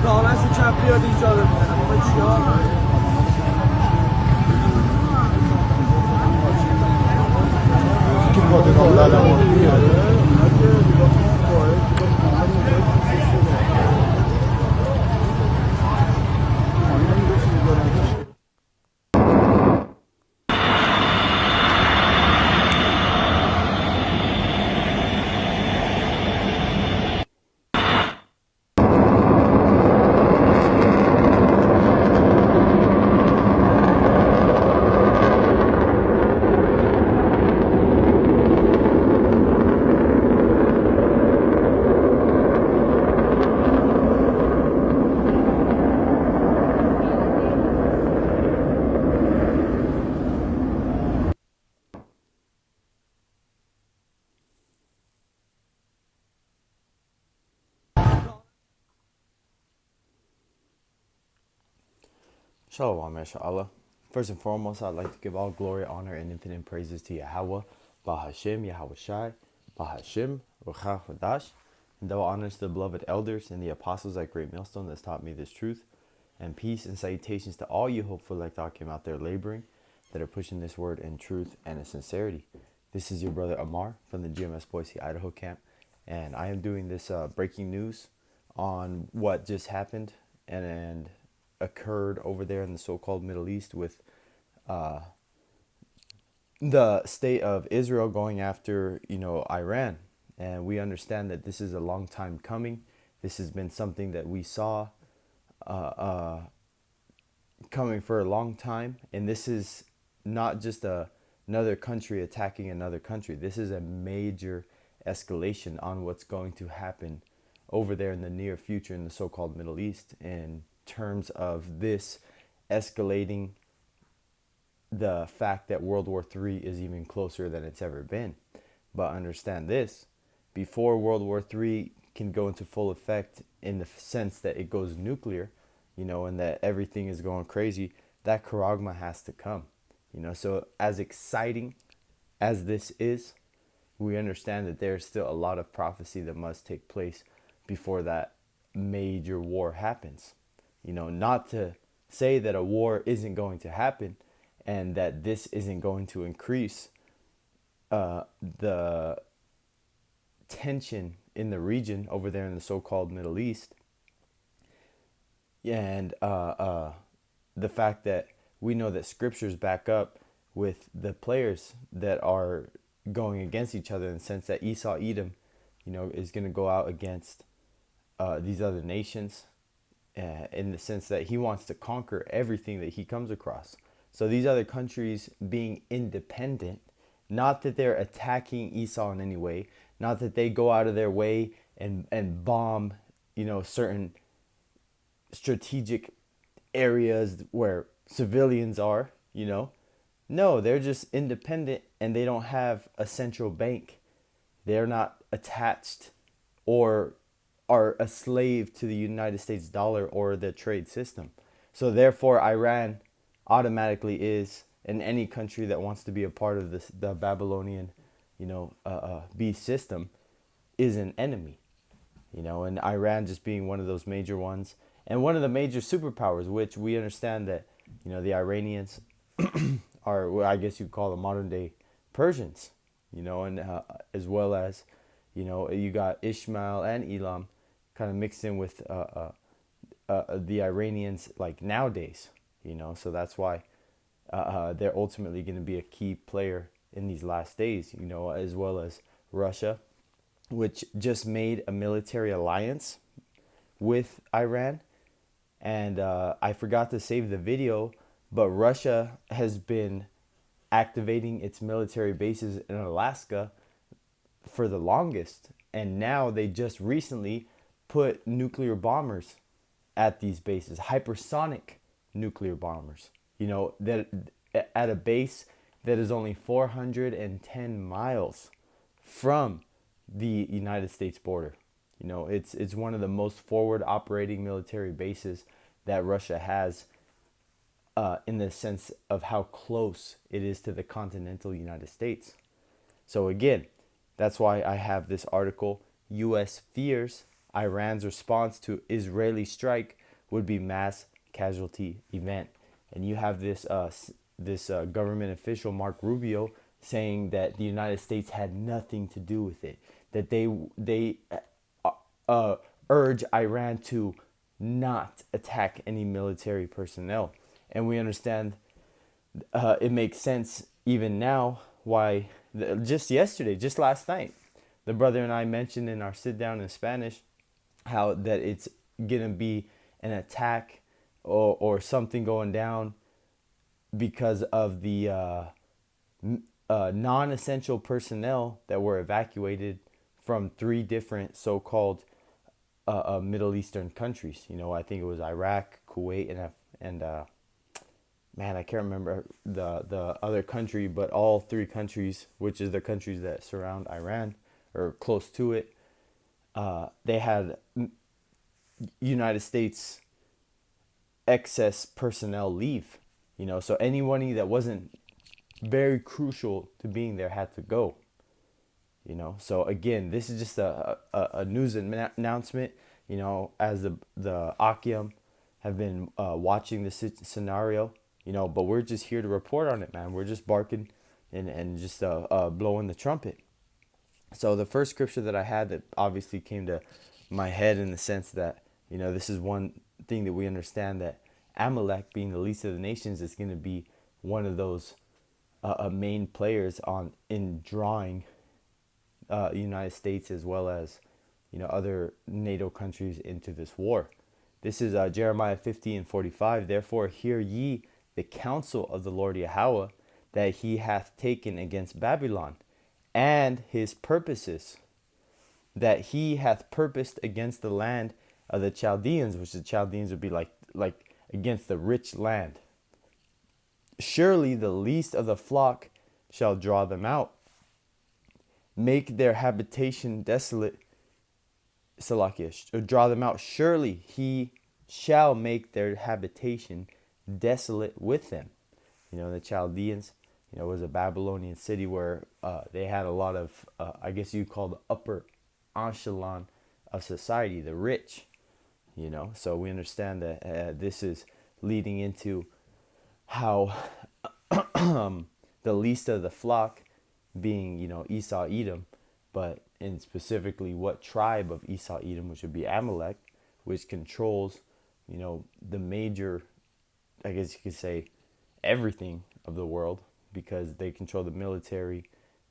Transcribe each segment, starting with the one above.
کاملا شو چپ بیاد اینجا رو میزنم آقا چیکار Chi vuole rollare la morte? Shalom, Mashallah. First and foremost, I'd like to give all glory, honor, and infinite praises to Yahweh, Bahashem, Yahweh Shai, Bahashem, Ruchach Vadash, and double honors to the beloved elders and the apostles at Great Millstone that's taught me this truth, and peace and salutations to all you hopeful like I came out there laboring, that are pushing this word in truth and in sincerity. This is your brother Amar from the GMS Boise, Idaho camp, and I am doing this breaking news on what just happened and occurred over there in the so-called Middle East with the state of Israel going after, Iran. And we understand that this is a long time coming. This has been something that we saw coming for a long time. And this is not just another country attacking another country. This is a major escalation on what's going to happen over there in the near future in the so-called Middle East in terms of this escalating the fact that World War III is even closer than it's ever been. But understand this, before World War III can go into full effect in the sense that it goes nuclear, and that everything is going crazy, that charagma has to come. So as exciting as this is, we understand that there's still a lot of prophecy that must take place before that major war happens. Not to say that a war isn't going to happen and that this isn't going to increase the tension in the region over there in the so-called Middle East, and the fact that we know that scriptures back up with the players that are going against each other in the sense that Esau Edom, is going to go out against these other nations in the sense that he wants to conquer everything that he comes across. So these other countries being independent, not that they're attacking Esau in any way, not that they go out of their way and bomb, certain strategic areas where civilians are, No, they're just independent and they don't have a central bank. They're not attached or are a slave to the United States dollar or the trade system. So therefore, Iran automatically is, in any country that wants to be a part of the Babylonian, beast system, is an enemy. And Iran just being one of those major ones and one of the major superpowers, which we understand that, the Iranians are, well, I guess you'd call the modern day Persians, and as well as, you got Ishmael and Elam kind of mixed in with the Iranians like nowadays, so that's why they're ultimately going to be a key player in these last days, as well as Russia, which just made a military alliance with Iran. And I forgot to save the video, but Russia has been activating its military bases in Alaska for the longest. And now they just recently put nuclear bombers at these bases, hypersonic nuclear bombers, that at a base that is only 410 miles from the United States border. It's one of the most forward operating military bases that Russia has in the sense of how close it is to the continental United States. So again, that's why I have this article, U.S. fears Iran's response to Israeli strike would be mass casualty event. And you have this government official, Mark Rubio, saying that the United States had nothing to do with it, that they urge Iran to not attack any military personnel. And we understand it makes sense even now why just yesterday, just last night, the brother and I mentioned in our sit down in Spanish how that it's going to be an attack or something going down because of the non-essential personnel that were evacuated from 3 different so-called Middle Eastern countries. You know, I think it was Iraq, Kuwait, and man, I can't remember the other country, but all 3 countries, which is the countries that surround Iran or close to it, they had United States excess personnel leave. You know, so anybody that wasn't very crucial to being there had to go. You know, so again, this is just a news announcement. You know, as the Akim have been watching the scenario. You know, but we're just here to report on it, man. We're just barking and just blowing the trumpet. So the first scripture that I had that obviously came to my head in the sense that, you know, this is one thing that we understand, that Amalek, being the least of the nations, is going to be one of those main players in drawing the United States as well as, you know, other NATO countries into this war. This is Jeremiah 50:45. Therefore hear ye the counsel of the Lord Yahweh, that he hath taken against Babylon, and his purposes, that he hath purposed against the land of the Chaldeans, which the Chaldeans would be like against the rich land. Surely the least of the flock shall draw them out, make their habitation desolate. Salakish, or draw them out. Surely he shall make their habitation desolate with them. You know, the Chaldeans, you know, was a Babylonian city where they had a lot of, I guess you call the upper echelon of society, the rich. You know, so we understand that this is leading into how the least of the flock being, you know, Esau, Edom, but in specifically what tribe of Esau, Edom, which would be Amalek, which controls, you know, the major, I guess you could say, everything of the world, because they control the military,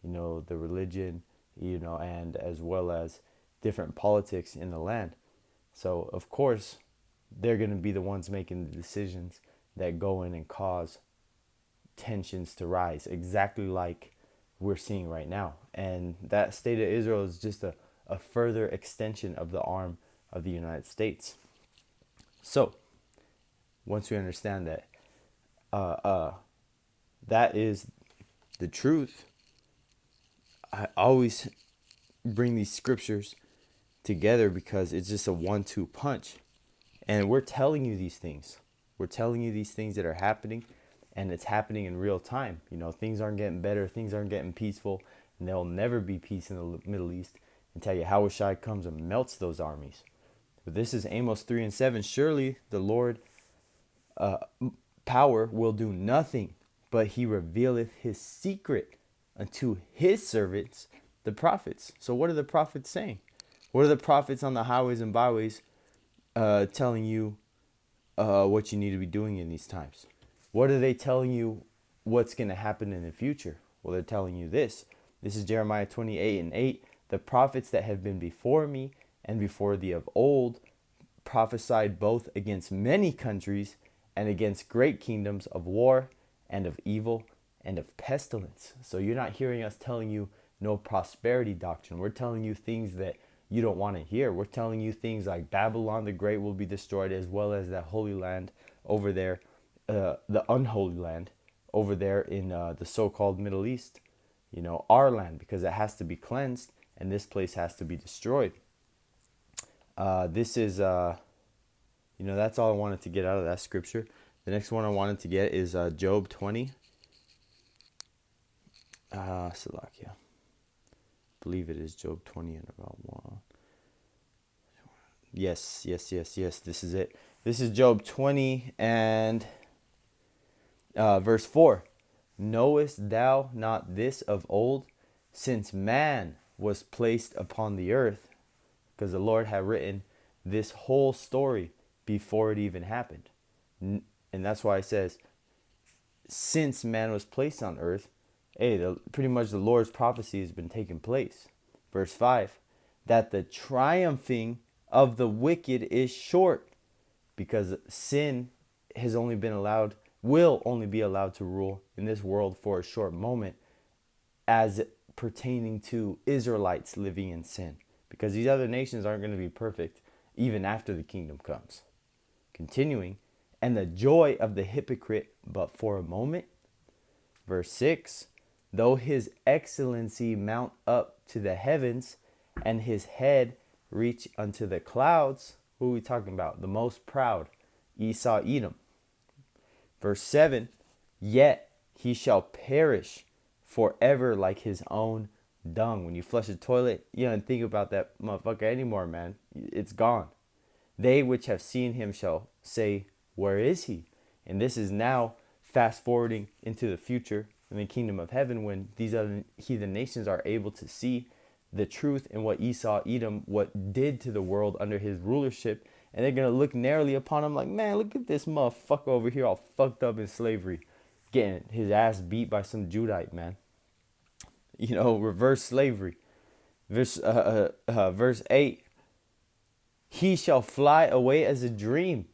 you know, the religion, you know, and as well as different politics in the land. So, of course, they're going to be the ones making the decisions that go in and cause tensions to rise, exactly like we're seeing right now. And that state of Israel is just a further extension of the arm of the United States. So, once we understand that, that is the truth, I always bring these scriptures together because it's just a 1-2 punch. And we're telling you these things. We're telling you these things that are happening, and it's happening in real time. You know, things aren't getting better, things aren't getting peaceful, and there'll never be peace in the Middle East until Yahushua comes and melts those armies. But this is Amos 3:7. Surely the Lord power will do nothing, but he revealeth his secret unto his servants, the prophets. So what are the prophets saying? What are the prophets on the highways and byways telling you what you need to be doing in these times? What are they telling you what's going to happen in the future? Well, they're telling you this. This is Jeremiah 28:8. The prophets that have been before me and before thee of old prophesied both against many countries and against great kingdoms of war and of evil and of pestilence. So you're not hearing us telling you no prosperity doctrine. We're telling you things that you don't want to hear. We're telling you things like Babylon the Great will be destroyed, as well as that holy land over there, the unholy land over there in the so-called Middle East. You know, our land, because it has to be cleansed and this place has to be destroyed. This is, you know, that's all I wanted to get out of that scripture. The next one I wanted to get is Job 20. Salakia. I believe it is Job 20 and about 1. Yes, yes, yes, yes. This is it. This is Job 20 and verse 4. Knowest thou not this of old, since man was placed upon the earth? Because the Lord had written this whole story before it even happened. And that's why it says, since man was placed on earth, hey, pretty much the Lord's prophecy has been taking place. Verse 5, that the triumphing of the wicked is short, because sin has only been allowed, will only be allowed to rule in this world for a short moment, as pertaining to Israelites living in sin, because these other nations aren't going to be perfect even after the kingdom comes. Continuing, and the joy of the hypocrite but for a moment. Verse 6, though his excellency mount up to the heavens, and his head reach unto the clouds. Who are we talking about? The most proud, Esau, Edom. Verse 7, yet he shall perish forever like his own dung. When you flush a toilet, you don't think about that motherfucker anymore, man. It's gone. They which have seen him shall say, where is he? And this is now fast forwarding into the future in the kingdom of heaven, when these other heathen nations are able to see the truth in what Esau, Edom, what did to the world under his rulership. And they're going to look narrowly upon him like, man, look at this motherfucker over here all fucked up in slavery, getting his ass beat by some Judite, man. You know, reverse slavery. Verse 8, he shall fly away as a dream,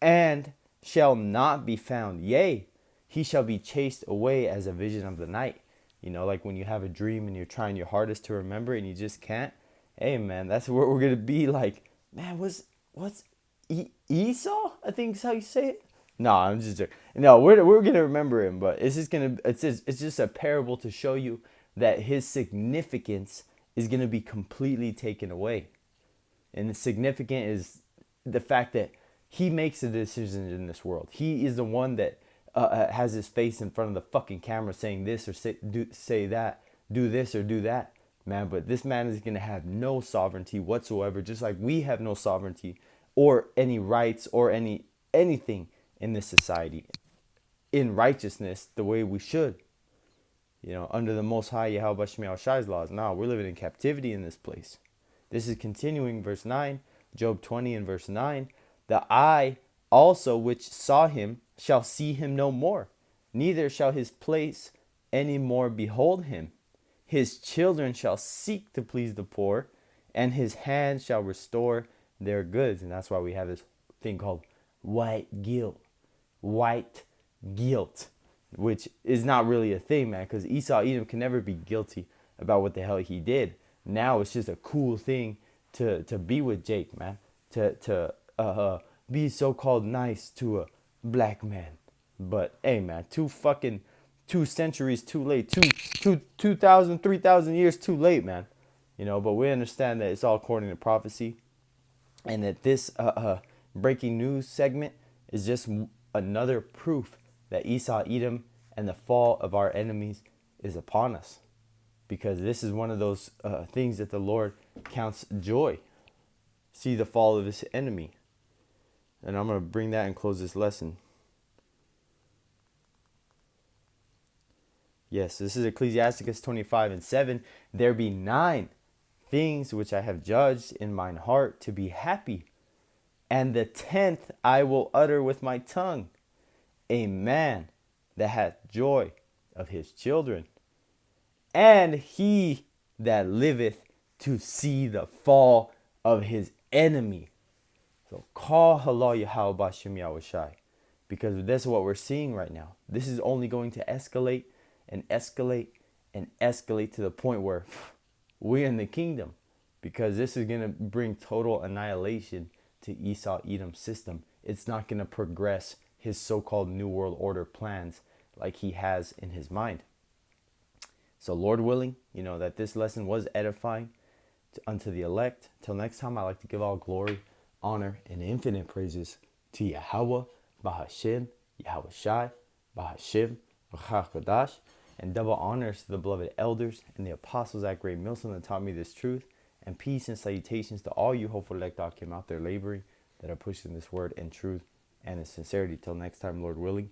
and shall not be found. Yea, he shall be chased away as a vision of the night. You know, like when you have a dream and you're trying your hardest to remember it and you just can't. Hey, man, that's what we're going to be like. Man, what's Esau? I think is how you say it. No, I'm just joking. No, we're going to remember him, but it's just a parable to show you that his significance is going to be completely taken away. And the significant is the fact that he makes the decisions in this world. He is the one that has his face in front of the fucking camera saying this or say that, do this or do that, man. But this man is going to have no sovereignty whatsoever, just like we have no sovereignty or any rights or anything in this society in righteousness the way we should. You know, under the Most High Yahweh Shemiah Shai's laws. Now we're living in captivity in this place. This is continuing, verse 9, Job 20 and verse 9. The eye also which saw him shall see him no more, neither shall his place any more behold him. His children shall seek to please the poor, and his hand shall restore their goods. And that's why we have this thing called white guilt. White guilt, which is not really a thing, man, because Esau, Edom can never be guilty about what the hell he did. Now it's just a cool thing to be with Jake, man, to be so-called nice to a black man. But hey, man, 2 centuries too late, 2,000, 3,000 years too late, man. You know, but we understand that it's all according to prophecy, and that this breaking news segment is just another proof that Esau, Edom, and the fall of our enemies is upon us. Because this is one of those things that the Lord counts joy. See the fall of his enemy. And I'm going to bring that and close this lesson. Yes, this is Ecclesiasticus 25 and 7. There be 9 things which I have judged in mine heart to be happy, and the 10th I will utter with my tongue. A man that hath joy of his children, and he that liveth to see the fall of his enemy. So call halal Yahweh Bashem Yahushai, because this is what we're seeing right now. This is only going to escalate and escalate and escalate to the point where we're in the kingdom, because this is going to bring total annihilation to Esau Edom's system. It's not going to progress his so-called New World Order plans like he has in his mind. So Lord willing, you know, that this lesson was edifying unto the elect. Till next time, I'd like to give all glory, honor, and infinite praises to Yahweh, Bahashem, Yahweh Shai, Bahashem, B'chakadash, and double honors to the beloved elders and the apostles at Great Millstone that taught me this truth, And peace and salutations to all you hopeful Lekdakim out there laboring that are pushing this word in truth and in sincerity. Till next time, Lord willing.